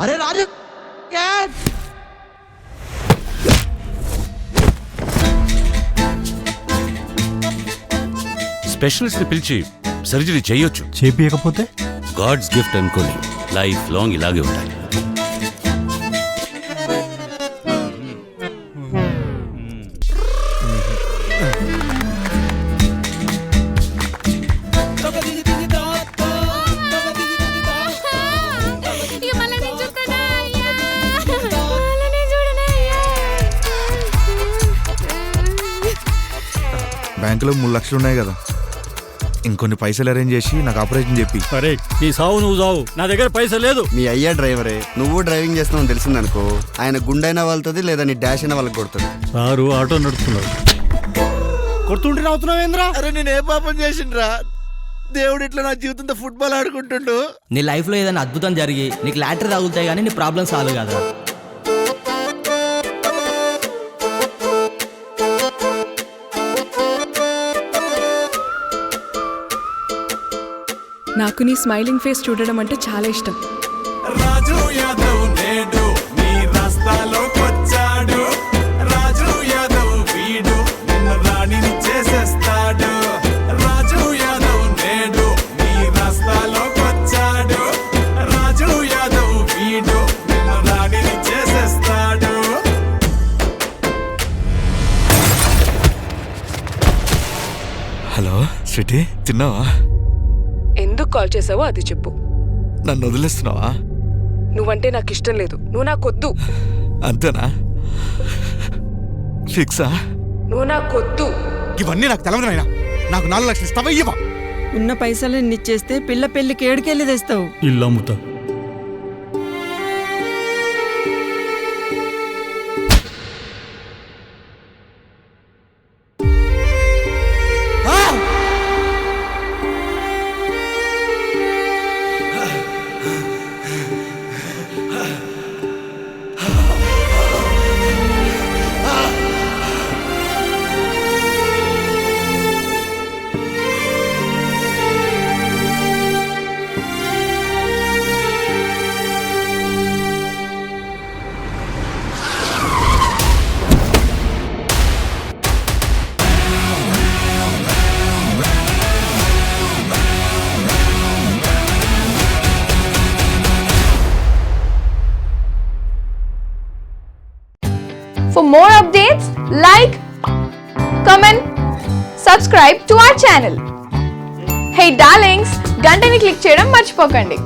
అరే రాజు స్పెషలిస్ట్ ని పిలిచి సర్జరీ చేయొచ్చు. చేపియకపోతే గాడ్స్ గిఫ్ట్ అనుకోని లైఫ్ లాంగ్ ఇలాగే ఉండాలి. బ్యాంకులో 3 లక్షలు ఉన్నాయి కదా, ఇంకొన్ని పైసలు అరేంజ్ చేసి నాకు ఆపరేషన్ చెప్పి. అరే నీ సావు నువ్వు సావు, నా దగ్గర పైసలు లేదు. మీ అయ్యా డ్రైవరే, నువ్వు డ్రైవింగ్ చేస్తున్నావు తెలిసిందనుకో, ఆయన గుండైనా వెళ్తుంది లేదా నీ డాష్ అయినా వాళ్ళకి కొడుతుంది. సారు ఆటో నడుపుతున్నాడు. కొడుతుంటే నవ్వుతున్నావు ఏంద్రా? అరే నేను ఏ పాపం చేసిండ్రా? దేవుడు ఇట్లా నా జీవితంతో ఫుట్బాల్ ఆడుకుంటుండు. నీ లైఫ్లో ఏదైనా అద్భుతం జరిగి నీకు లాటరీ తగులుతాయి కానీ నీ ప్రాబ్లం సాల్వ్ కాదా? నాకు నీ స్మైలింగ్ ఫేస్ చూడడం అంటే చాలా ఇష్టం. రాజు యాదవ్ నేడు నీ రాస్తాలోకొచ్చాడు. రాజు యాదవ్ వీడు నిన్ను రాణిని చేసేస్తాడు. రాజు యాదవ్ నేడు నీ రాస్తాలోకొచ్చాడు. రాజు యాదవ్ వీడు నిన్ను రాణిని చేసేస్తాడు. హలో స్వీటీ, తిన్నావా? ఎందుకు కాల్ చేసావో అది చెప్పు. నన్ను వదిలేస్తున్నావా? నువ్వంటే నాకు ఇష్టం లేదు, నువ్వు నాకొద్దు. అంతేనా? ఫిక్సా? నువ్వు నాకొద్దు. ఇవన్నీ నాకు తెలవదు నాయనా. నాకు 4 లక్షలు ఇస్తావా ఇవ్వవా? ఉన్న పైసలు ఇచ్చేస్తే పిల్ల పెళ్లికి ఏడుకెళ్ళి తెస్తావు. ఇల్లు అమ్ముతా. For more updates, like, comment, subscribe to our channel. Hey darlings, గంటని click చేయడం మర్చిపోకండి.